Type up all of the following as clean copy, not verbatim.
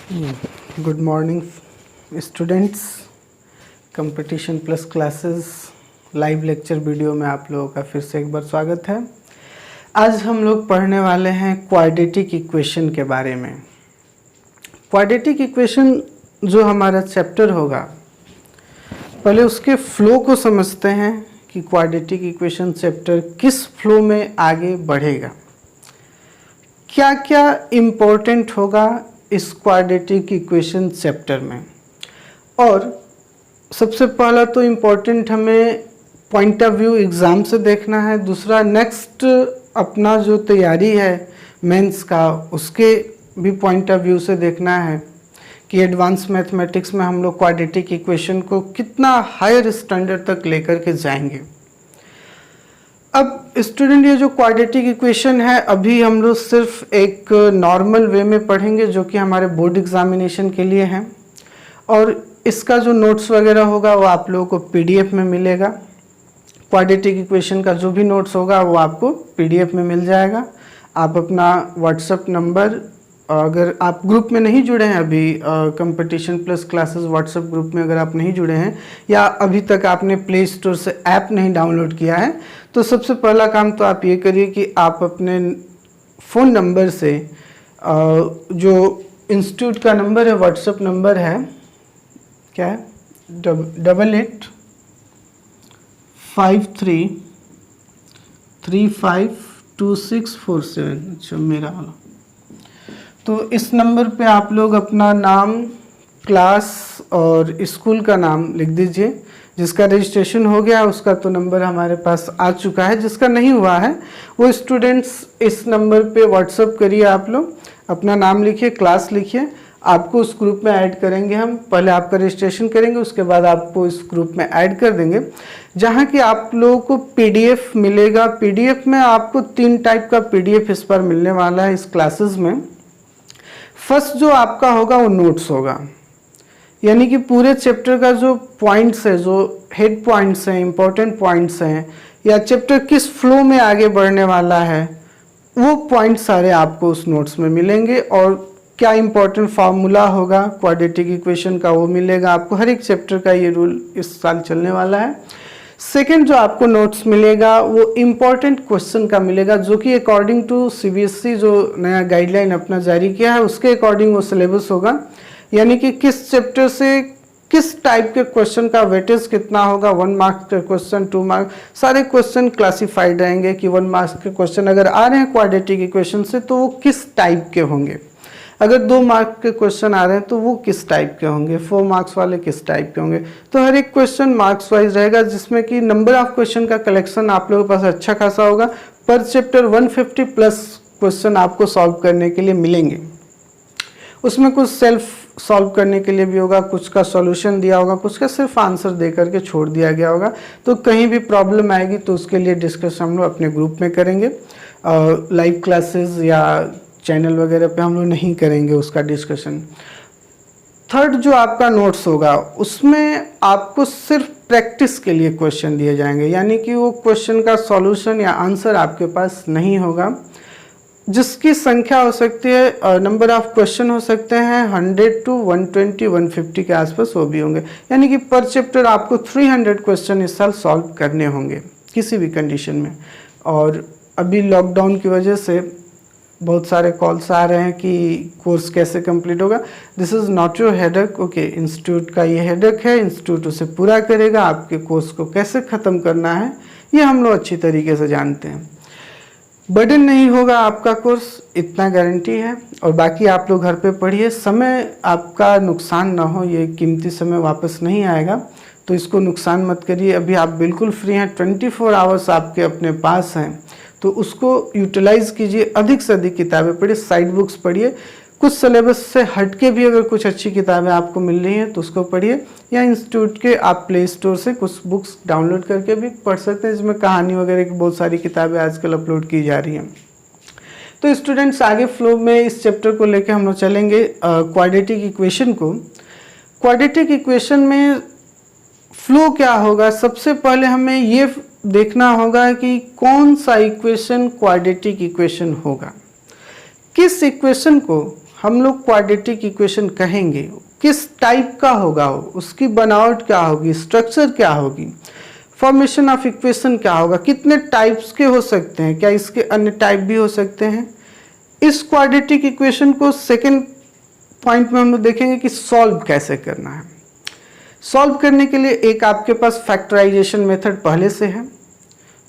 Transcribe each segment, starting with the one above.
Good morning students. Competition plus classes live lecture video में आप लोगों का फिर से एक बार स्वागत है। आज हम लोग पढ़ने वाले हैं क्वाड्रेटिक इक्वेशन के बारे में। क्वाड्रेटिक इक्वेशन जो हमारा चैप्टर होगा, पहले उसके फ्लो को समझते हैं कि क्वाड्रेटिक इक्वेशन चैप्टर किस फ्लो में आगे बढ़ेगा, क्या क्या इम्पोर्टेंट होगा इस क्वाड्रेटिक इक्वेशन चैप्टर में। और सबसे पहला तो इम्पोर्टेंट हमें पॉइंट ऑफ व्यू एग्ज़ाम से देखना है। दूसरा, नेक्स्ट अपना जो तैयारी है मेंस का, उसके भी पॉइंट ऑफ व्यू से देखना है कि एडवांस मैथमेटिक्स में हम लोग क्वाड्रेटिक इक्वेशन को कितना हायर स्टैंडर्ड तक लेकर के जाएंगे। अब स्टूडेंट, ये जो क्वाड्रेटिक इक्वेशन है अभी हम लोग सिर्फ एक नॉर्मल वे में पढ़ेंगे जो कि हमारे बोर्ड एग्जामिनेशन के लिए है, और इसका जो नोट्स वगैरह होगा वो आप लोगों को पीडीएफ में मिलेगा। क्वाड्रेटिक इक्वेशन का जो भी नोट्स होगा वो आपको पीडीएफ में मिल जाएगा। आप अपना व्हाट्सएप नंबर, अगर आप ग्रुप में नहीं जुड़े हैं अभी, competition plus classes WhatsApp group में अगर आप नहीं जुड़े हैं या अभी तक आपने प्ले स्टोर से ऐप नहीं डाउनलोड किया है, तो सबसे पहला काम तो आप ये करिए कि आप अपने फ़ोन नंबर से, जो इंस्टीट्यूट का नंबर है, व्हाट्सएप नंबर है, क्या है, 8853352647। अच्छा, मेरा वाला। तो इस नंबर पे आप लोग अपना नाम, क्लास और स्कूल का नाम लिख दीजिए। जिसका रजिस्ट्रेशन हो गया उसका तो नंबर हमारे पास आ चुका है, जिसका नहीं हुआ है वो स्टूडेंट्स इस नंबर पे व्हाट्सअप करिए। आप लोग अपना नाम लिखिए, क्लास लिखिए, आपको उस ग्रुप में ऐड करेंगे हम। पहले आपका रजिस्ट्रेशन करेंगे, उसके बाद आपको इस ग्रुप में ऐड कर देंगे, जहाँ कि आप लोगों को पीडीएफ मिलेगा। पीडीएफ में आपको 3 टाइप का पीडीएफ इस बार मिलने वाला है इस क्लासेस में। फर्स्ट जो आपका होगा वो नोट्स होगा, यानी कि पूरे चैप्टर का जो पॉइंट्स है, जो हेड पॉइंट्स हैं, इंपॉर्टेंट पॉइंट्स हैं, या चैप्टर किस फ्लो में आगे बढ़ने वाला है, वो पॉइंट सारे आपको उस नोट्स में मिलेंगे। और क्या इंपॉर्टेंट फार्मूला होगा क्वाड्रेटिक इक्वेशन का वो मिलेगा आपको। हर एक चैप्टर का ये रूल इस साल चलने वाला है। सेकेंड जो आपको नोट्स मिलेगा वो इम्पॉर्टेंट क्वेश्चन का मिलेगा, जो कि अकॉर्डिंग टू सीबीएसई जो नया गाइडलाइन अपना जारी किया है उसके अकॉर्डिंग वो सिलेबस होगा, यानी कि किस चैप्टर से किस टाइप के क्वेश्चन का वेटेज कितना होगा। 1 मार्क्स के क्वेश्चन, 2 मार्क्स, सारे क्वेश्चन क्लासिफाइड रहेंगे कि 1 मार्क्स के क्वेश्चन अगर आ रहे हैं क्वाड्रेटिक इक्वेशन से तो वो किस टाइप के होंगे। अगर 2 मार्क्स के क्वेश्चन आ रहे हैं तो वो किस टाइप के होंगे, 4 मार्क्स वाले किस टाइप के होंगे। तो हर एक क्वेश्चन मार्क्स वाइज रहेगा, जिसमें कि नंबर ऑफ क्वेश्चन का कलेक्शन आप लोगों के पास अच्छा खासा होगा। पर चैप्टर 150 प्लस क्वेश्चन आपको सॉल्व करने के लिए मिलेंगे। उसमें कुछ सेल्फ सॉल्व करने के लिए भी होगा, कुछ का सॉल्यूशन दिया होगा, कुछ का सिर्फ आंसर दे करके छोड़ दिया गया होगा। तो कहीं भी प्रॉब्लम आएगी तो उसके लिए डिस्कशन हम लोग अपने ग्रुप में करेंगे। लाइव क्लासेस या चैनल वगैरह पे हम लोग नहीं करेंगे उसका डिस्कशन। थर्ड जो आपका नोट्स होगा उसमें आपको सिर्फ प्रैक्टिस के लिए क्वेश्चन दिए जाएंगे, यानी कि वो क्वेश्चन का सॉल्यूशन या आंसर आपके पास नहीं होगा। जिसकी संख्या हो सकती है, नंबर ऑफ क्वेश्चन हो सकते हैं 100 to 120 150 के आसपास वो भी होंगे, यानी कि पर चैप्टर आपको 300 क्वेश्चन इस साल सॉल्व करने होंगे किसी भी कंडीशन में। और अभी लॉकडाउन की वजह से बहुत सारे कॉल्स आ रहे हैं कि कोर्स कैसे कंप्लीट होगा। This is not your headache, okay. Institute का ये हेडेक है, इंस्टीट्यूट उसे पूरा करेगा। आपके कोर्स को कैसे ख़त्म करना है ये हम लोग अच्छी तरीके से जानते हैं। बर्डन नहीं होगा आपका कोर्स, इतना गारंटी है। और बाकी आप लोग घर पे पढ़िए, समय आपका नुकसान ना हो, ये कीमती समय वापस नहीं आएगा, तो इसको नुकसान मत करिए। अभी आप बिल्कुल फ्री हैं, 24 आवर्स आपके अपने पास हैं, तो उसको यूटिलाइज़ कीजिए। अधिक से अधिक किताबें पढ़िए, साइड बुक्स पढ़िए। कुछ सिलेबस से हटके भी अगर कुछ अच्छी किताबें आपको मिल रही हैं तो उसको पढ़िए, या इंस्टीट्यूट के आप प्ले स्टोर से कुछ बुक्स डाउनलोड करके भी पढ़ सकते हैं, जिसमें कहानी वगैरह की बहुत सारी किताबें आजकल अपलोड की जा रही हैं। तो स्टूडेंट्स, आगे फ्लो में इस चैप्टर को लेकर हम लोग चलेंगे क्वाड्रेटिक इक्वेशन को। क्वाड्रेटिक इक्वेशन में फ्लो क्या होगा, सबसे पहले हमें ये देखना होगा कि कौन सा इक्वेशन क्वाड्रेटिक इक्वेशन होगा, किस इक्वेशन को हम लोग क्वाड्रेटिक इक्वेशन कहेंगे, किस टाइप का होगा वो, उसकी बनावट क्या होगी, स्ट्रक्चर क्या होगी, फॉर्मेशन ऑफ इक्वेशन क्या होगा, कितने टाइप्स के हो सकते हैं, क्या इसके अन्य टाइप भी हो सकते हैं। इस क्वाड्रेटिक इक्वेशन को सेकंड पॉइंट में हम लोग देखेंगे कि सॉल्व कैसे करना है। सॉल्व करने के लिए एक आपके पास फैक्टराइजेशन मेथड पहले से है,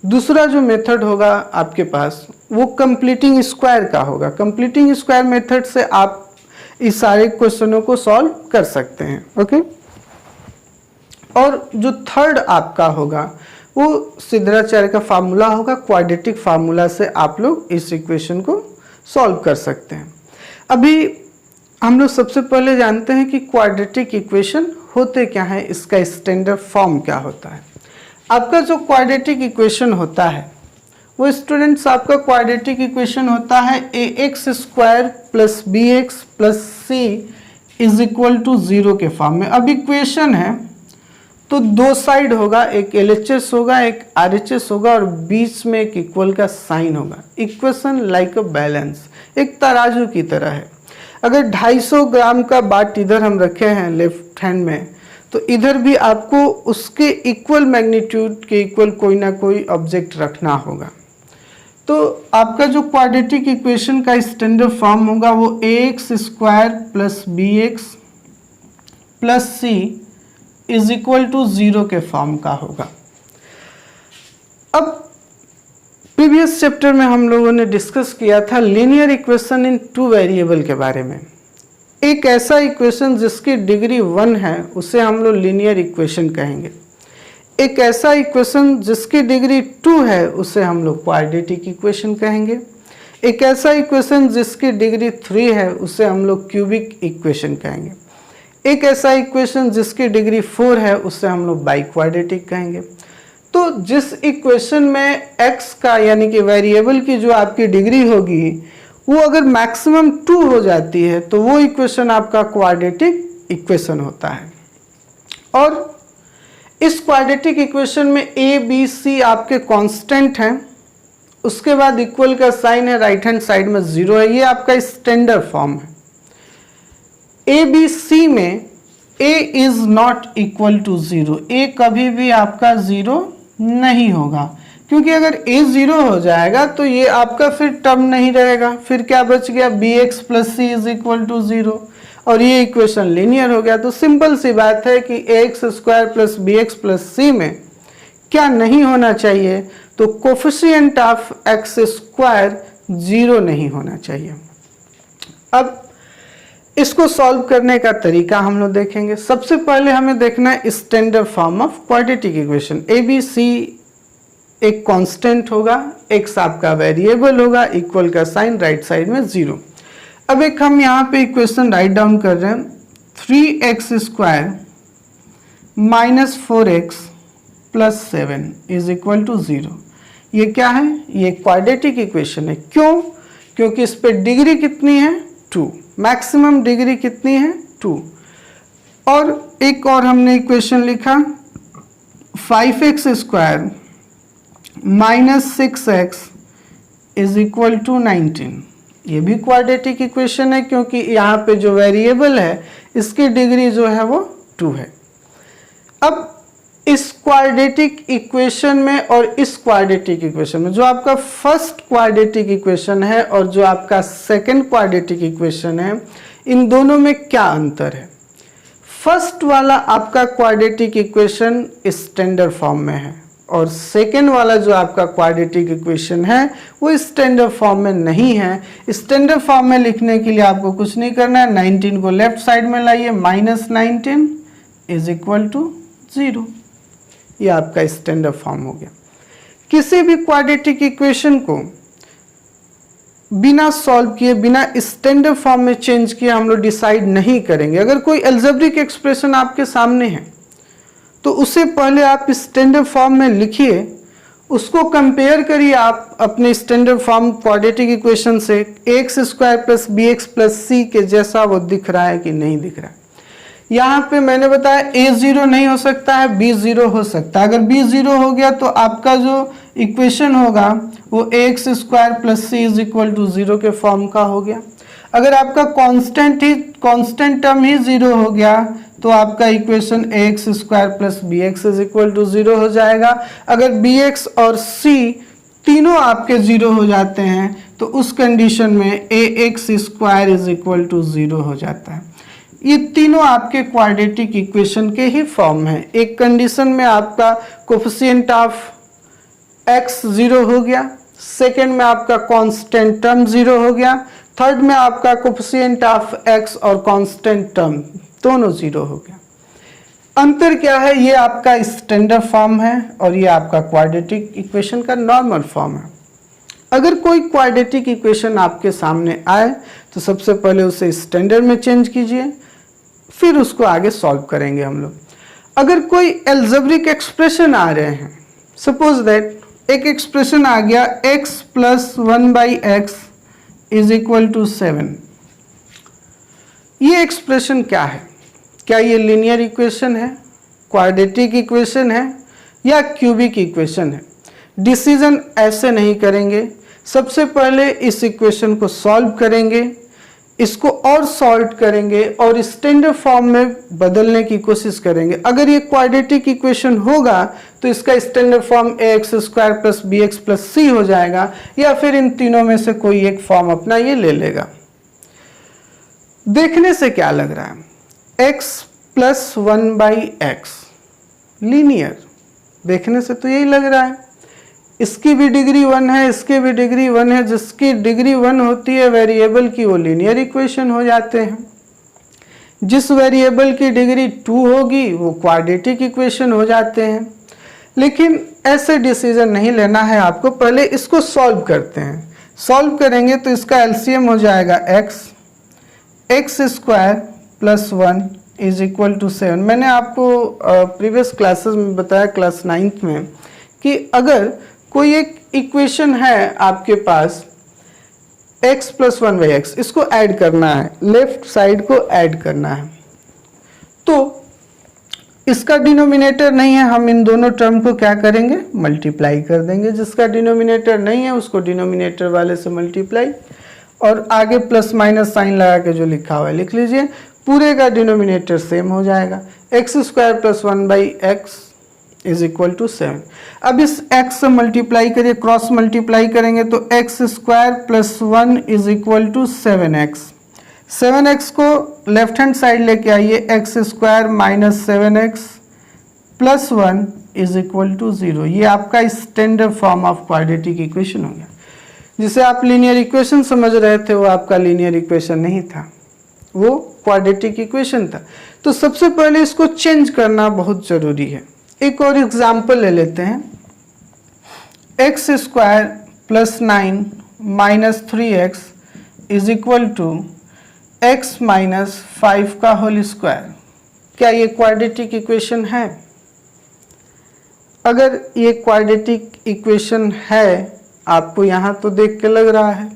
दूसरा जो मेथड होगा आपके पास वो कंप्लीटिंग स्क्वायर का होगा। कंप्लीटिंग स्क्वायर मेथड से आप इस सारे क्वेश्चनों को सॉल्व कर सकते हैं। ओके, और जो थर्ड आपका होगा वो सिद्धाचार्य का फार्मूला होगा, क्वाड्रेटिक फार्मूला से आप लोग इस इक्वेशन को सॉल्व कर सकते हैं। अभी हम लोग सबसे पहले जानते हैं कि क्वाड्रेटिक इक्वेशन होते क्या है, इसका स्टैंडर्ड फॉर्म क्या होता है। आपका जो क्वाड्रेटिक इक्वेशन होता है वो स्टूडेंट्स आपका क्वाड्रेटिक इक्वेशन होता है ax² + bx + c = 0 के फॉर्म में। अब इक्वेशन है तो दो साइड होगा, एक LHS होगा, एक RHS होगा और बीच में एक इक्वल का साइन होगा। इक्वेशन लाइक अ बैलेंस, एक तराजू की तरह है। अगर 250 ग्राम का बाट इधर हम रखे हैं लेफ्ट हैंड में, तो इधर भी आपको उसके इक्वल मैग्नीट्यूड के इक्वल कोई ना कोई ऑब्जेक्ट रखना होगा। तो आपका जो क्वाड्रेटिक इक्वेशन का स्टैंडर्ड फॉर्म होगा वो ax² + bx + c = 0 के फॉर्म का होगा। अब प्रीवियस चैप्टर में हम लोगों ने डिस्कस किया था लीनियर इक्वेशन इन 2 वेरिएबल के बारे में। एक ऐसा इक्वेशन जिसकी डिग्री 1 है उसे हम लोग लीनियर इक्वेशन कहेंगे। एक ऐसा इक्वेशन जिसकी डिग्री 2 है उसे हम लोग क्वाड्रेटिक इक्वेशन कहेंगे। एक ऐसा इक्वेशन जिसकी डिग्री 3 है उसे हम लोग क्यूबिक इक्वेशन कहेंगे। एक ऐसा इक्वेशन जिसकी डिग्री 4 है उसे हम लोग बाई क्वाड्रेटिक कहेंगे। तो जिस इक्वेशन में x का यानी कि वेरिएबल की जो आपकी डिग्री होगी वो अगर मैक्सिमम 2 हो जाती है तो वो इक्वेशन आपका क्वाड्रेटिक इक्वेशन होता है। और इस क्वाड्रेटिक इक्वेशन में a b c आपके कांस्टेंट हैं, उसके बाद इक्वल का साइन है, राइट हैंड साइड में 0 है, ये आपका स्टैंडर्ड फॉर्म है। a b c में a is not equal to 0, a कभी भी आपका 0 नहीं होगा, क्योंकि अगर a 0 हो जाएगा तो ये आपका फिर टर्म नहीं रहेगा। फिर क्या बच गया, bx + c = 0 और ये इक्वेशन लीनियर हो गया। तो सिंपल सी बात है कि ax² + bx + c में क्या नहीं होना चाहिए, तो कोफिशिएंट ऑफ x² 0 नहीं होना चाहिए। अब इसको सॉल्व करने का तरीका हम लोग देखेंगे। सबसे पहले हमें देखना है standard form of quadratic equation. a b c एक कांस्टेंट होगा, x आपका वेरिएबल होगा, इक्वल का साइन, राइट साइड में 0। अब एक हम यहाँ पे इक्वेशन राइट डाउन कर रहे हैं, 3x² - 4x + 7 = 0। ये क्या है, ये क्वाड्रेटिक इक्वेशन है। क्यों, क्योंकि इस पे डिग्री कितनी है, 2, मैक्सिमम डिग्री कितनी है, 2। और एक और हमने इक्वेशन लिखा 5x² - 6x = 19। ये भी क्वाड्रेटिक इक्वेशन है, क्योंकि यहाँ पे जो वेरिएबल है इसकी डिग्री जो है वो 2 है। अब इस क्वाड्रेटिक इक्वेशन में और इस क्वाड्रेटिक इक्वेशन में जो आपका फर्स्ट क्वाड्रेटिक इक्वेशन है और जो आपका सेकंड क्वाड्रेटिक इक्वेशन है, इन दोनों में क्या अंतर है। फर्स्ट वाला आपका क्वाड्रेटिक इक्वेशन स्टैंडर्ड फॉर्म में है और सेकेंड वाला जो आपका क्वाड्रेटिक इक्वेशन है वो स्टैंडर्ड फॉर्म में नहीं है। स्टैंडर्ड फॉर्म में लिखने के लिए आपको कुछ नहीं करना है, 19 को लेफ्ट साइड में लाइए, -19 = 0। ये आपका स्टैंडर्ड फॉर्म हो गया। किसी भी क्वाड्रेटिक इक्वेशन को बिना सॉल्व किए, बिना स्टैंडर्ड फॉर्म में चेंज किए हम लोग डिसाइड नहीं करेंगे। अगर कोई अलजेब्रिक एक्सप्रेशन आपके सामने है तो उसे पहले आप स्टैंडर्ड फॉर्म में लिखिए, उसको कंपेयर करिए आप अपने स्टैंडर्ड फॉर्म क्वाड्रेटिक इक्वेशन से, ax² + bx + c के जैसा वो दिख रहा है कि नहीं दिख रहा है। यहाँ पे मैंने बताया a 0 नहीं हो सकता है, b 0 हो सकता है। अगर b 0 हो गया तो आपका जो इक्वेशन होगा वो ax² + c = 0 के फॉर्म का हो गया। अगर आपका कांस्टेंट टर्म ही 0 हो गया तो आपका equation ax square plus b x is equal to 0 हो जाएगा। अगर bx और c तीनों आपके 0 हो जाते हैं तो उस कंडीशन में ax square is equal to 0 हो जाता है। ये तीनों आपके क्वाड्रेटिक इक्वेशन के ही फॉर्म है। एक कंडीशन में आपका कोफिशिएंट ऑफ x 0 हो गया, सेकेंड में आपका कांस्टेंट टर्म 0 हो गया, थर्ड में आपका कोफिशिएंट ऑफ x और कांस्टेंट टर्म दोनों 0 हो गया। अंतर क्या है? ये आपका स्टैंडर्ड फॉर्म है और ये आपका क्वाड्रेटिक इक्वेशन का नॉर्मल फॉर्म है। अगर कोई क्वाड्रेटिक इक्वेशन आपके सामने आए तो सबसे पहले उसे स्टैंडर्ड में चेंज कीजिए, फिर उसको आगे सॉल्व करेंगे हम लोग। अगर कोई एल्जेब्रिक एक्सप्रेशन आ रहे हैं, सपोज दैट एक एक्सप्रेशन आ गया x plus 1/x is equal to 7। ये एक्सप्रेशन क्या है? क्या ये लीनियर इक्वेशन है, क्वाड्रेटिक इक्वेशन है या क्यूबिक इक्वेशन है? डिसीजन ऐसे नहीं करेंगे। सबसे पहले इस इक्वेशन को सॉल्व करेंगे, इसको और सॉल्व करेंगे और स्टैंडर्ड फॉर्म में बदलने की कोशिश करेंगे। अगर ये क्वाड्रेटिक इक्वेशन होगा तो इसका standard form ax square plus b x plus c हो जाएगा, या फिर इन तीनों में से कोई एक फॉर्म अपना ये ले लेगा। देखने से क्या लग रहा है? x प्लस 1/x लीनियर, देखने से तो यही लग रहा है। इसकी भी डिग्री 1 है, इसकी भी डिग्री 1 है। जिसकी डिग्री 1 होती है वेरिएबल की वो लीनियर इक्वेशन हो जाते हैं। जिस वेरिएबल की डिग्री 2 होगी वो क्वाड्रेटिक इक्वेशन हो जाते हैं। लेकिन ऐसे डिसीजन नहीं लेना है आपको, पहले इसको सॉल्व करते हैं। सॉल्व करेंगे तो इसका एलसीएम हो जाएगा x square plus 1 is equal to 7। मैंने आपको प्रीवियस क्लासेस में बताया क्लास 9th में कि अगर कोई एक इक्वेशन है आपके पास x प्लस 1/x, इसको ऐड करना है, लेफ्ट साइड को ऐड करना है, तो इसका डिनोमिनेटर नहीं है, हम इन दोनों टर्म को क्या करेंगे? मल्टीप्लाई कर देंगे। जिसका डिनोमिनेटर नहीं है उसको डिनोमिनेटर वाले से मल्टीप्लाई, और आगे प्लस माइनस साइन लगा के जो लिखा हुआ है लिख लीजिए। पूरे का डिनोमिनेटर सेम हो जाएगा, x square plus 1/x is equal to 7। अब इस x से मल्टीप्लाई करिए, क्रॉस मल्टीप्लाई करेंगे तो x square plus 1 is equal to 7x। 7x को लेफ्ट हैंड साइड लेके आइए, x square minus 7x plus 1 is equal to 0। ये आपका standard form of quadratic equation हो गया। जिसे आप लीनियर इक्वेशन समझ रहे थे वो आपका लीनियर इक्वेशन नहीं था, वो क्वाड्रेटिक इक्वेशन था। तो सबसे पहले इसको चेंज करना बहुत जरूरी है। एक और एग्जाम्पल ले लेते हैं, x square plus 9 minus 3x is equal to x minus 5 का होल स्क्वायर। क्या ये क्वाड्रेटिक इक्वेशन है? अगर ये क्वाड्रेटिक इक्वेशन है, आपको यहाँ तो देख के लग रहा है,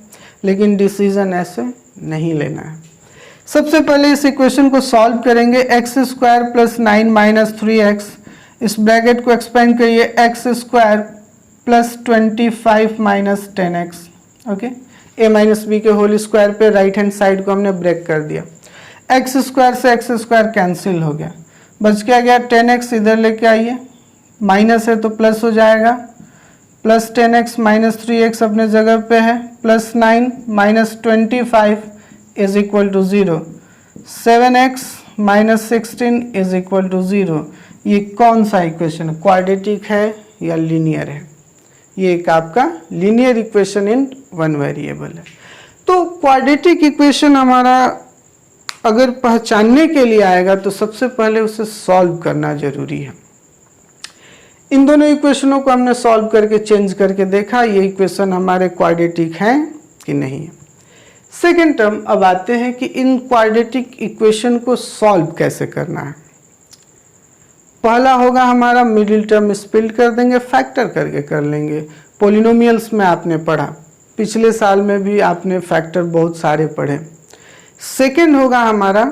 लेकिन डिसीजन ऐसे नहीं लेना है। सबसे पहले इस इक्वेशन को सॉल्व करेंगे, x square plus 9 minus 3x, इस ब्रैकेट को एक्सपेंड करिए, x square plus 25 minus 10x। Okay, a minus b के होल स्क्वायर पे राइट हैंड साइड को हमने ब्रेक कर दिया। x स्क्वायर से x स्क्वायर कैंसिल हो गया, बच क्या गया 10x। इधर लेके आइए, माइनस है तो प्लस हो जाएगा, प्लस 10x माइनस 3x अपने जगह पे है, plus 9 minus 25 is equal to 0, 7x minus 16 is equal to 0। ये कौन सा इक्वेशन है? क्वाड्रेटिक है या लीनियर है? ये एक आपका linear equation in one variable है। तो क्वाड्रेटिक इक्वेशन हमारा अगर पहचानने के लिए आएगा तो सबसे पहले उसे सॉल्व करना जरूरी है। इन दोनों इक्वेशनों को हमने सॉल्व करके चेंज करके देखा, ये इक्वेशन हमारे क्वाड्रेटिक हैं कि नहीं है। सेकेंड टर्म, अब आते हैं कि इन क्वाड्रेटिक इक्वेशन को सॉल्व कैसे करना है। पहला होगा हमारा मिडिल टर्म स्प्लिट कर देंगे, फैक्टर करके कर लेंगे। पॉलिनोमियल्स में आपने पढ़ा, पिछले साल में भी आपने फैक्टर बहुत सारे पढ़े। सेकेंड होगा हमारा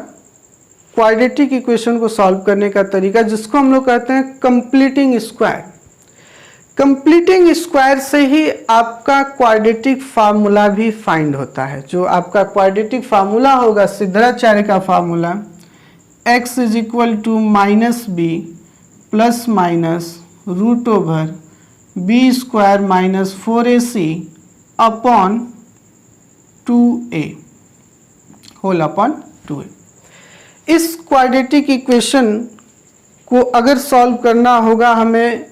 क्वाड्रेटिक इक्वेशन को सॉल्व करने का तरीका, जिसको हम लोग कहते हैं कंप्लीटिंग स्क्वायर। कंप्लीटिंग स्क्वायर से ही आपका क्वाड्रेटिक फार्मूला भी फाइंड होता है। जो आपका क्वाड्रेटिक फार्मूला होगा, सिद्धाचार्य का formula, x is equal to minus b plus minus root over b square minus 4ac upon 2a whole upon 2a। इस क्वाड्रेटिक इक्वेशन को अगर सॉल्व करना होगा हमें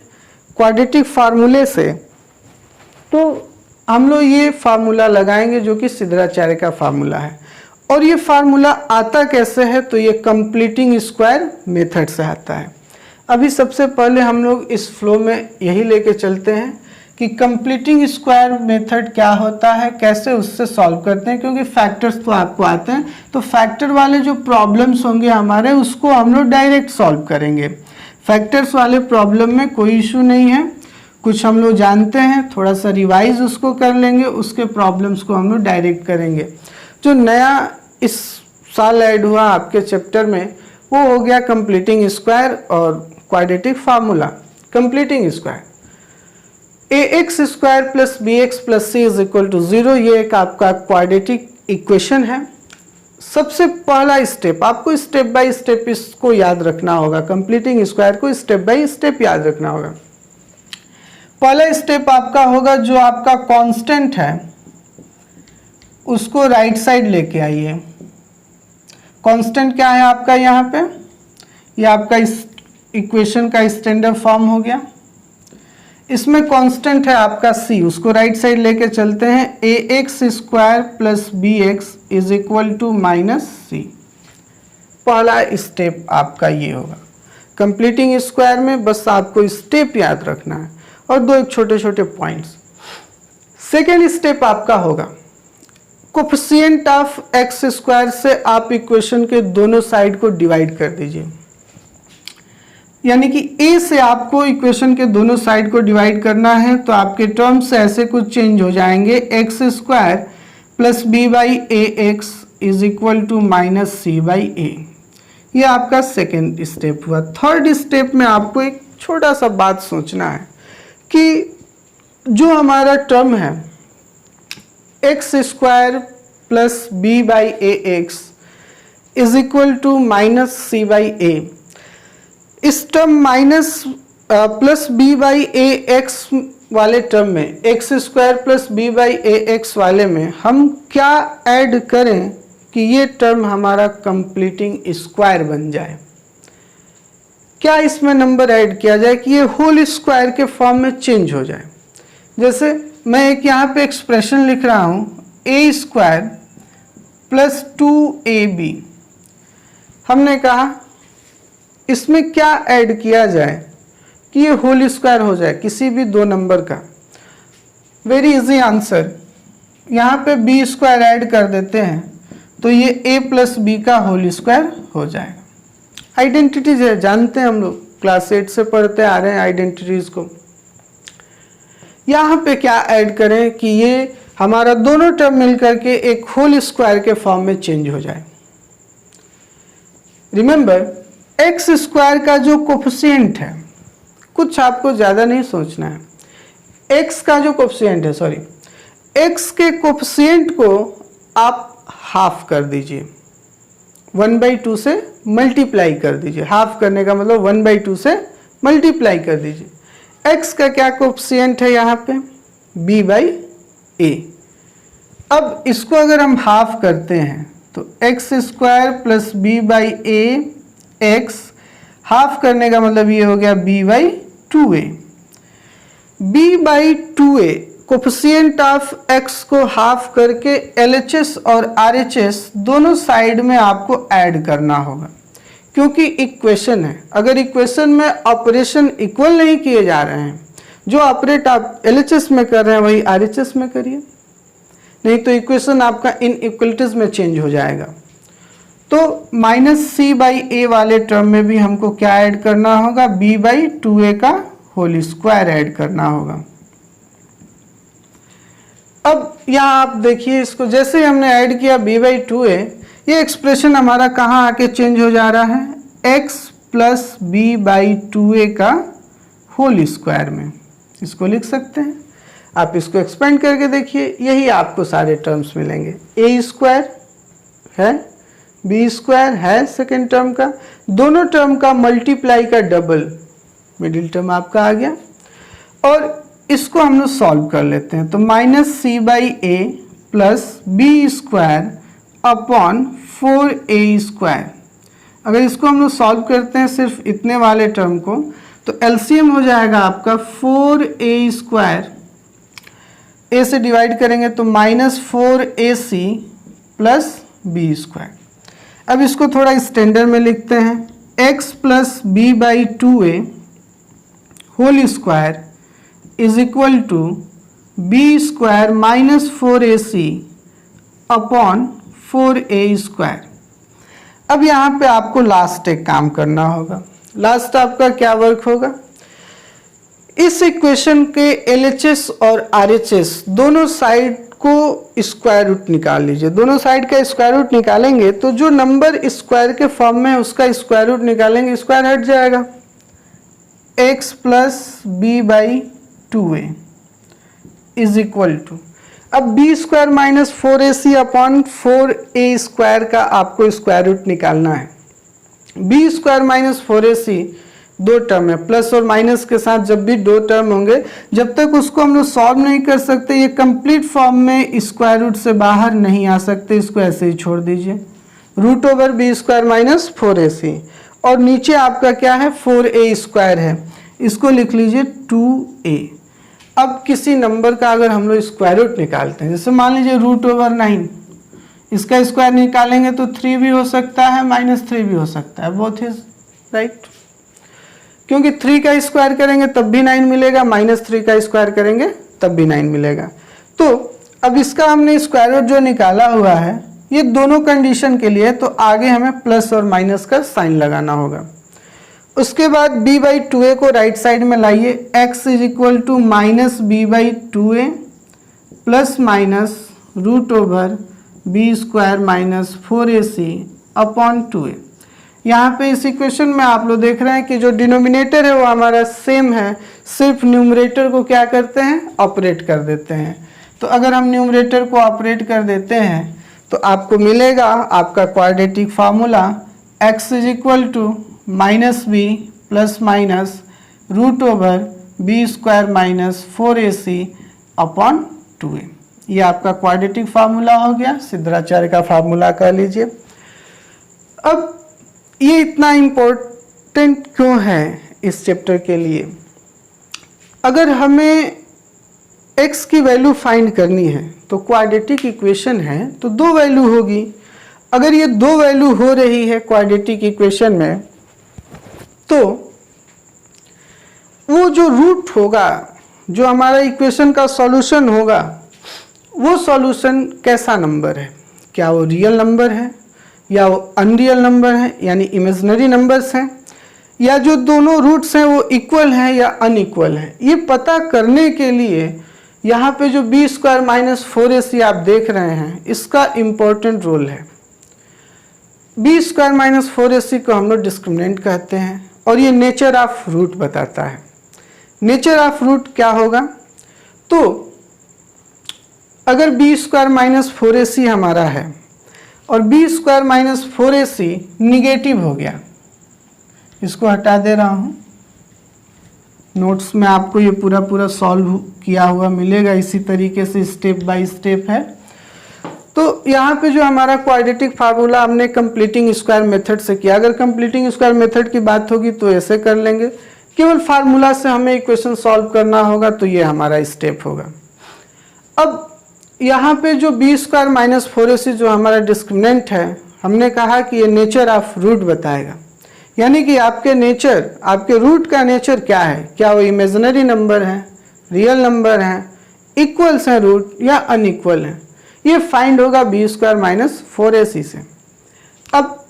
क्वाड्रेटिक फार्मूले से, तो हम लोग ये फार्मूला लगाएंगे जो कि सिद्धाचार्य का फार्मूला है। और ये फार्मूला आता कैसे है, तो ये कंप्लीटिंग स्क्वायर मेथड से आता है। अभी सबसे पहले हम लोग इस फ्लो में यही लेके चलते हैं कि कंप्लीटिंग स्क्वायर मेथड क्या होता है, कैसे उससे सॉल्व करते हैं, क्योंकि फैक्टर्स तो आपको आते हैं, तो फैक्टर वाले जो प्रॉब्लम्स होंगे हमारे उसको हम लोग डायरेक्ट सॉल्व करेंगे। फैक्टर्स वाले प्रॉब्लम में कोई इशू नहीं है, कुछ हम लोग जानते हैं, थोड़ा सा रिवाइज उसको कर लेंगे, उसके प्रॉब्लम्स को हम लोग डायरेक्ट करेंगे। जो नया इस साल ऐड हुआ आपके चैप्टर में वो हो गया कंप्लीटिंग स्क्वायर और quadratic formula. Completing square ax square plus bx plus c is equal to 0, ये एक आपका क्वाड्रेटिक इक्वेशन है। सबसे पहला स्टेप आपको स्टेप बाय स्टेप इसको याद रखना होगा, कंप्लीटिंग स्क्वायर को स्टेप बाय स्टेप याद रखना होगा। पहला स्टेप आपका होगा जो आपका कांस्टेंट है उसको राइट साइड लेके आइए। कांस्टेंट क्या है आपका यहाँ पे, ये आपका इस इक्वेशन का स्टैंडर्ड फॉर्म हो गया। इसमें कांस्टेंट है आपका c, उसको राइट साइड लेके चलते हैं। ax square plus bx is equal to minus c। पहला स्टेप आपका ये होगा कंप्लीटिंग स्क्वायर में, बस आपको स्टेप याद रखना है और दो एक छोटे छोटे पॉइंट्स। सेकेंड स्टेप आपका होगा कोफिशिएंट ऑफ एक्स स्क्वायर से आप इक्वेशन के दोनों साइड को डिवाइड कर दीजिए, यानी कि a से आपको इक्वेशन के दोनों साइड को डिवाइड करना है, तो आपके टर्म्स ऐसे कुछ चेंज हो जाएंगे। X square plus b by a x is equal to minus c by a, ये आपका सेकेंड स्टेप हुआ। थर्ड स्टेप में आपको एक छोटा सा बात सोचना है कि जो हमारा टर्म है x square plus b by a x is equal to minus c by a, इस term minus plus b by a x वाले टर्म में, x square plus b by a x वाले में हम क्या ऐड करें कि ये टर्म हमारा कंप्लीटिंग स्क्वायर बन जाए। क्या इसमें नंबर ऐड किया जाए कि ये होल स्क्वायर के फॉर्म में चेंज हो जाए। जैसे मैं एक यहाँ पे एक्सप्रेशन लिख रहा हूँ ए स्क्वायर प्लस 2ab, हमने कहा इसमें क्या ऐड किया जाए कि ये होल स्क्वायर हो जाए किसी भी दो नंबर का। वेरी इजी आंसर, यहाँ पे बी स्क्वायर ऐड कर देते हैं तो ये a प्लस बी का होल स्क्वायर हो जाएगा। आइडेंटिटीज है, जानते हैं हम लोग, क्लास 8 से पढ़ते आ रहे हैं आइडेंटिटीज को। यहाँ पे क्या ऐड करें कि ये हमारा दोनों टर्म मिलकर के एक होल स्क्वायर के फॉर्म में चेंज हो जाए। रिमेंबर एक्स स्क्वायर का जो कोफिशिएंट है, कुछ आपको ज़्यादा नहीं सोचना है, एक्स का जो कोफिशिएंट है, सॉरी एक्स के कोफिशिएंट को आप हाफ कर दीजिए, 1/2 से मल्टीप्लाई कर दीजिए। हाफ करने का मतलब 1/2 से मल्टीप्लाई कर दीजिए। एक्स का क्या कोफिशिएंट है यहाँ पे, b बाई ए। अब इसको अगर हम हाफ करते हैं तो x square plus b by a x, half करने का मतलब ये हो गया b by 2a। b by 2a coefficient of x को हाफ करके LHS और RHS दोनों साइड में आपको ऐड करना होगा, क्योंकि इक्वेशन है। अगर इक्वेशन में ऑपरेशन इक्वल नहीं किए जा रहे हैं, जो ऑपरेट आप LHS में कर रहे हैं वही RHS में करिए, नहीं तो इक्वेशन आपका इनइक्वलिटीज में चेंज हो जाएगा। तो माइनस सी बाई ए वाले टर्म में भी हमको क्या ऐड करना होगा, b बाई 2a का होल स्क्वायर ऐड करना होगा। अब यहाँ आप देखिए इसको, जैसे हमने ऐड किया b बाई 2a, ये एक्सप्रेशन हमारा कहाँ आके चेंज हो जा रहा है, x plus b by 2a का होल स्क्वायर में। इसको लिख सकते हैं। आप इसको एक्सपेंड करके देखिए, यही आपको सारे टर्म्स मिलेंगे। ए स्क्वायर है, बी स्क्वायर है सेकेंड टर्म का, दोनों टर्म का मल्टीप्लाई का डबल मिडिल टर्म आपका आ गया। और इसको हम लोग सॉल्व कर लेते हैं। तो -c/a plus b square upon 4a square. अगर इसको हम लोग सॉल्व करते हैं सिर्फ इतने वाले टर्म को, तो एलसीएम हो जाएगा आपका 4a स्क्वायर, a से डिवाइड करेंगे तो -4ac प्लस बी स्क्वायर। अब इसको थोड़ा स्टैंडर्ड में लिखते हैं, x plus b by 2a whole square is equal to b square -4ac upon 4a square. अब यहाँ पे आपको लास्ट एक काम करना होगा। लास्ट आपका क्या वर्क होगा, इस इक्वेशन के LHS और RHS दोनों साइड को स्क्वायर रूट निकाल लीजिए। दोनों साइड का स्क्वायर रूट निकालेंगे तो जो नंबर स्क्वायर के फॉर्म में है उसका स्क्वायर रूट निकालेंगे, स्क्वायर हट जाएगा। x plus b by 2a is equal to, अब b square minus 4ac upon 4a square का आपको स्क्वायर रूट निकालना है। बी स्क्वायर माइनस 4ac दो टर्म है, प्लस और माइनस के साथ जब भी दो टर्म होंगे, जब तक उसको हम लोग सॉल्व नहीं कर सकते, ये कंप्लीट फॉर्म में स्क्वायर रूट से बाहर नहीं आ सकते, इसको ऐसे ही छोड़ दीजिए। Root over b square minus 4ac, और नीचे आपका क्या है 4a स्क्वायर है, इसको लिख लीजिए 2a। अब किसी नंबर का अगर हम लोग स्क्वायर रूट निकालते हैं, जैसे मान लीजिए रूट ओवर 9, इसका स्क्वायर निकालेंगे तो 3 भी हो सकता है, -3 भी हो सकता है, बोथ इज राइट। क्योंकि 3 का स्क्वायर करेंगे तब भी 9 मिलेगा, -3 का स्क्वायर करेंगे तब भी 9 मिलेगा। तो अब इसका हमने स्क्वायर रूट जो निकाला हुआ है, ये दोनों कंडीशन के लिए, तो आगे हमें प्लस और माइनस का साइन लगाना होगा। उसके बाद b बाई 2a को राइट साइड में लाइए, x is equal to -b/2a plus minus root over b square minus 4ac upon 2a। यहाँ पे इस इक्वेशन में आप लोग देख रहे हैं कि जो डिनोमिनेटर है वो हमारा सेम है, सिर्फ न्यूमरेटर को क्या करते हैं, ऑपरेट कर देते हैं। तो अगर हम न्यूमरेटर को ऑपरेट कर देते हैं तो आपको मिलेगा आपका quadratic formula, x is equal to -b plus minus root over b square minus 4ac upon 2a। ये आपका क्वाड्रेटिक फार्मूला हो गया, सिद्धाचार्य का फार्मूला कह लीजिए। अब ये इतना इम्पोर्टेंट क्यों है इस चैप्टर के लिए, अगर हमें x की वैल्यू फाइंड करनी है तो क्वाड्रेटिक इक्वेशन है तो दो वैल्यू होगी। अगर ये दो वैल्यू हो रही है क्वाड्रेटिक इक्वेशन में, तो वो जो रूट होगा, जो हमारा इक्वेशन का सॉल्यूशन होगा, वो सॉल्यूशन कैसा नंबर है, क्या वो रियल नंबर है या वो अनरियल नंबर है, यानी इमेजिनरी नंबर्स हैं, या जो दोनों रूट्स हैं वो इक्वल हैं या अनइक्वल हैं। ये पता करने के लिए यहाँ पे जो बी स्क्वायर माइनस 4ac आप देख रहे हैं, इसका इम्पोर्टेंट रोल है। बी स्क्वायर माइनस 4ac को हम लोग डिस्क्रिमिनेंट कहते हैं, और ये नेचर ऑफ रूट बताता है। नेचर ऑफ रूट क्या होगा, तो अगर बी स्क्वायर माइनस 4ac हमारा है और B square minus 4ac negative हो गया, इसको हटा दे रहा हूँ, नोट्स में आपको ये पूरा सॉल्व किया हुआ मिलेगा, इसी तरीके से स्टेप बाय स्टेप है। तो यहाँ पे जो हमारा क्वाड्रेटिक फार्मूला हमने कंप्लीटिंग स्क्वायर मेथड से किया, अगर कंप्लीटिंग स्क्वायर मेथड की बात होगी तो ऐसे कर लेंगे, केवल फार्मूला से हमें इक्वेशन सॉल्व करना होगा तो ये हमारा स्टेप होगा। अब यहाँ पे जो बी स्क्वायर माइनस 4ac जो हमारा डिस्क्रिमिनेंट है, हमने कहा कि ये नेचर ऑफ रूट बताएगा, यानी कि आपके नेचर, आपके रूट का नेचर क्या है, क्या वो इमेजिनरी नंबर है, रियल नंबर है, इक्वल्स हैं रूट या अनइक्वल है, ये फाइंड होगा बी स्क्वायर माइनस 4ac से। अब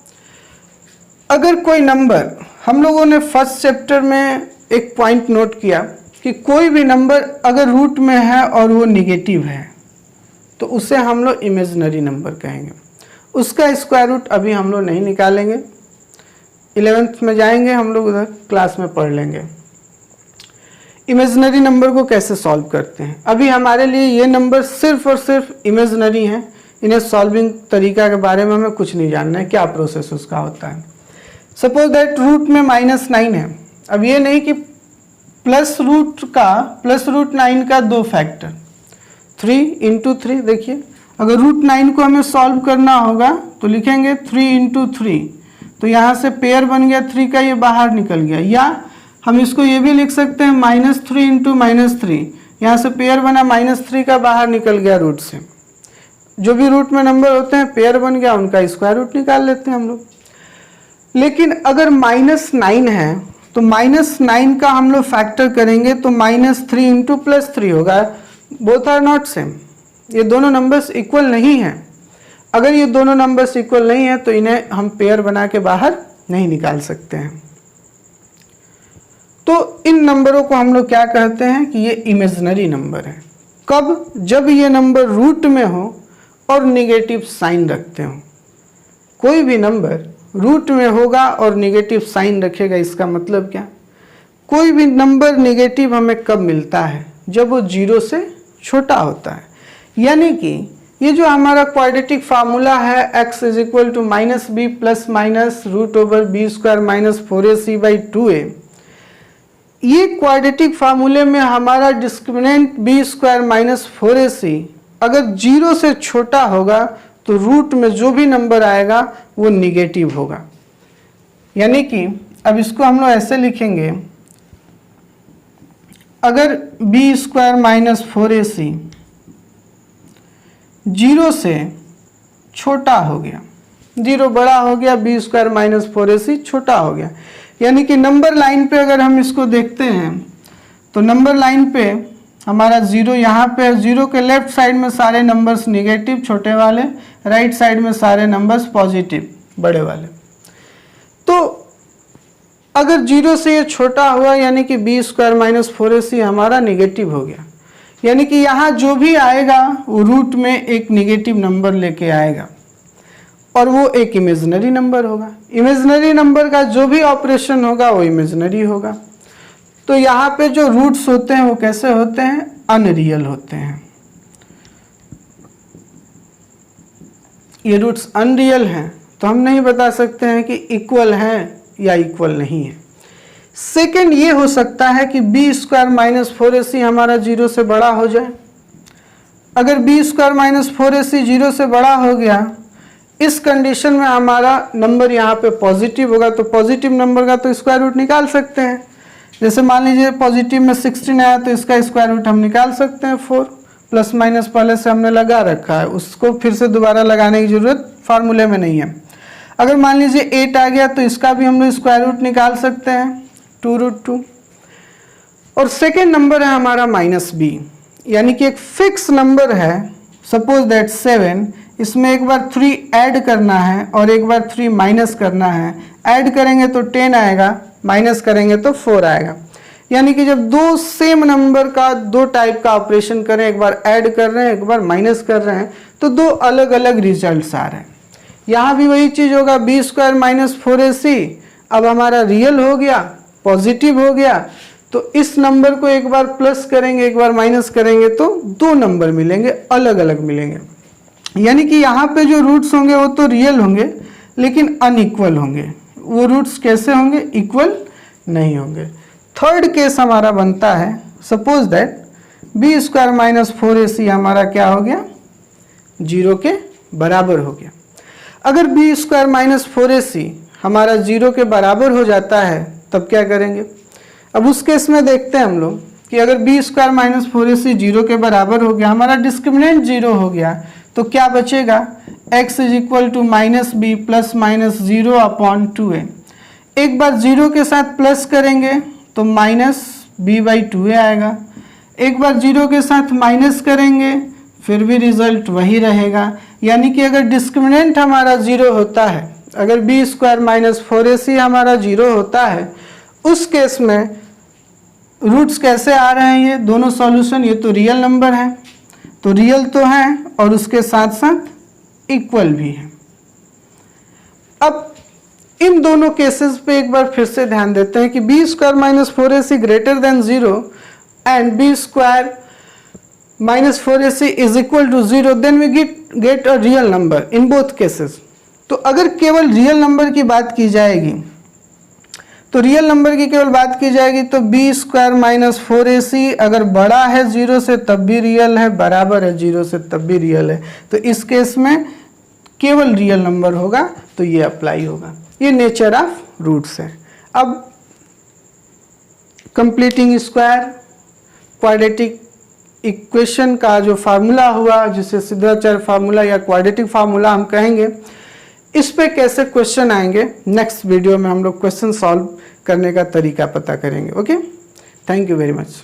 अगर कोई नंबर, हम लोगों ने फर्स्ट चैप्टर में एक पॉइंट नोट किया कि कोई भी नंबर अगर रूट में है और वो निगेटिव है तो उसे हम लोग इमेजिनरी नंबर कहेंगे। उसका स्क्वायर रूट अभी हम लोग नहीं निकालेंगे, 11th में जाएंगे हम लोग, उधर क्लास में पढ़ लेंगे। इमेजिनरी नंबर को कैसे सॉल्व करते हैं। अभी हमारे लिए ये नंबर सिर्फ और सिर्फ इमेजिनरी हैं, इन्हें सॉल्विंग तरीका के बारे में हमें कुछ नहीं जानना है, क्या प्रोसेस उसका होता है। सपोज दैट रूट में -9 है। अब ये नहीं कि प्लस रूट 9 का 2 फैक्टर 3 इंटू 3। देखिए अगर रूट 9 को हमें सॉल्व करना होगा तो लिखेंगे 3 इंटू 3, तो यहाँ से पेयर बन गया 3 का, ये बाहर निकल गया। या हम इसको ये भी लिख सकते हैं -3 इंटू -3, यहाँ से पेयर बना -3 का, बाहर निकल गया रूट से। जो भी रूट में नंबर होते हैं पेयर बन गया, उनका स्क्वायर रूट निकाल लेते हैं हम लोग। लेकिन अगर -9 है तो -9 का हम लोग फैक्टर करेंगे तो -3 इंटू +3 होगा। बोथ आर नॉट सेम, ये दोनों नंबर्स इक्वल नहीं हैं। अगर ये दोनों नंबर्स इक्वल नहीं है तो इन्हें हम पेयर बना के बाहर नहीं निकाल सकते हैं। तो इन नंबरों को हम लोग क्या कहते हैं कि ये इमेजिनरी नंबर है। कब? जब ये नंबर रूट में हो और निगेटिव साइन रखते हो। कोई भी नंबर रूट में होगा और निगेटिव साइन रखेगा, इसका मतलब क्या? कोई भी नंबर निगेटिव हमें कब मिलता है? जब वो 0 से छोटा होता है। यानी कि ये जो हमारा क्वाड्रेटिक फार्मूला है x is equal to -b plus minus √b² - 4ac/2a, ये क्वाड्रेटिक फार्मूले में हमारा डिस्क्रिमिनेंट b² - 4ac अगर 0 से छोटा होगा तो रूट में जो भी नंबर आएगा वो निगेटिव होगा। यानी कि अब इसको हम लोग ऐसे लिखेंगे, अगर b² - 4ac 0 से छोटा हो गया, 0 बड़ा हो गया, b² - 4ac छोटा हो गया। यानी कि नंबर लाइन पे अगर हम इसको देखते हैं तो नंबर लाइन पे हमारा 0 यहाँ पे है। 0 के लेफ्ट साइड में सारे नंबर्स निगेटिव छोटे वाले, राइट साइड में सारे नंबर्स पॉजिटिव बड़े वाले। तो अगर 0 से ये छोटा हुआ यानी कि b² - 4ac हमारा निगेटिव हो गया। यानी कि यहाँ जो भी आएगा वो रूट में एक निगेटिव नंबर लेके आएगा और वो एक इमेजिनरी नंबर होगा। इमेजिनरी नंबर का जो भी ऑपरेशन होगा वो इमेजिनरी होगा। तो यहाँ पे जो रूट्स होते हैं वो कैसे होते हैं? अनरियल होते हैं। ये रूट्स अनरियल हैं तो हम नहीं बता सकते हैं कि इक्वल हैं या इक्वल नहीं है। सेकंड ये हो सकता है कि b² - 4ac हमारा 0 से बड़ा हो जाए। अगर b² - 4ac 0 से बड़ा हो गया, इस कंडीशन में हमारा नंबर यहाँ पे पॉजिटिव होगा, तो पॉजिटिव नंबर का तो स्क्वायर रूट निकाल सकते हैं। जैसे मान लीजिए पॉजिटिव में 16 आया तो इसका स्क्वायर रूट हम निकाल सकते हैं 4, प्लस माइनस पहले से हमने लगा रखा है, उसको फिर से दोबारा लगाने की जरूरत फार्मूले में नहीं है। अगर मान लीजिए 8 आ गया तो इसका भी हम लोग स्क्वायर रूट निकाल सकते हैं 2√2। और सेकेंड नंबर है हमारा -b, यानी कि एक फिक्स नंबर है, सपोज दैट 7, इसमें एक बार 3 ऐड करना है और एक बार 3 माइनस करना है। ऐड करेंगे तो 10 आएगा, माइनस करेंगे तो 4 आएगा। यानी कि जब दो सेम नंबर का दो टाइप का ऑपरेशन करें, एक बार ऐड कर रहे हैं एक बार माइनस कर रहे हैं, तो दो अलग अलग रिजल्ट्स आ रहे हैं। यहाँ भी वही चीज़ होगा, b² - 4ac अब हमारा रियल हो गया, पॉजिटिव हो गया, तो इस नंबर को एक बार प्लस करेंगे एक बार माइनस करेंगे तो दो नंबर मिलेंगे, अलग अलग मिलेंगे। यानी कि यहाँ पे जो रूट्स होंगे वो तो रियल होंगे लेकिन अनइक्वल होंगे। वो रूट्स कैसे होंगे? इक्वल नहीं होंगे। थर्ड केस हमारा बनता है, सपोज दैट b² - 4ac हमारा क्या हो गया? 0 के बराबर हो गया। अगर b² - 4ac हमारा 0 के बराबर हो जाता है तब क्या करेंगे? अब उस केस में देखते हैं हम लोग कि अगर b² - 4ac 0 के बराबर हो गया, हमारा डिस्क्रिमिनेंट 0 हो गया, तो क्या बचेगा? x is equal to -b plus minus 0/2a। एक बार 0 के साथ प्लस करेंगे तो -b/2a आएगा। एक बार 0 के साथ माइनस करेंगे फिर भी रिजल्ट वही रहेगा। यानी कि अगर डिस्क्रिमिनेंट हमारा 0 होता है, अगर b² - 4ac हमारा 0 होता है, उस केस में रूट्स कैसे आ रहे हैं? ये दोनों सॉल्यूशन, ये तो रियल नंबर है, तो रियल तो है और उसके साथ साथ इक्वल भी है। अब इन दोनों केसेस पे एक बार फिर से ध्यान देते हैं कि b² - 4ac greater than 0 and b square minus 4ac is equal to 0, then we get a real number in both cases. तो अगर केवल रियल नंबर की बात की जाएगी तो रियल नंबर की केवल बात की जाएगी तो बी स्क्वायर माइनस 4ac अगर बड़ा है 0 से तब भी रियल है, बराबर है 0 से तब भी रियल है। तो इस केस में केवल रियल नंबर होगा तो ये अप्लाई होगा। ये नेचर ऑफ रूट्स है। अब कंप्लीटिंग स्क्वायर क्वाड्रेटिक इक्वेशन का जो फार्मूला हुआ, जिसे सिद्धाचार्य फार्मूला या क्वाड्रेटिक फार्मूला हम कहेंगे, इस पे कैसे क्वेश्चन आएंगे नेक्स्ट वीडियो में हम लोग क्वेश्चन सॉल्व करने का तरीका पता करेंगे। Okay, thank you very much.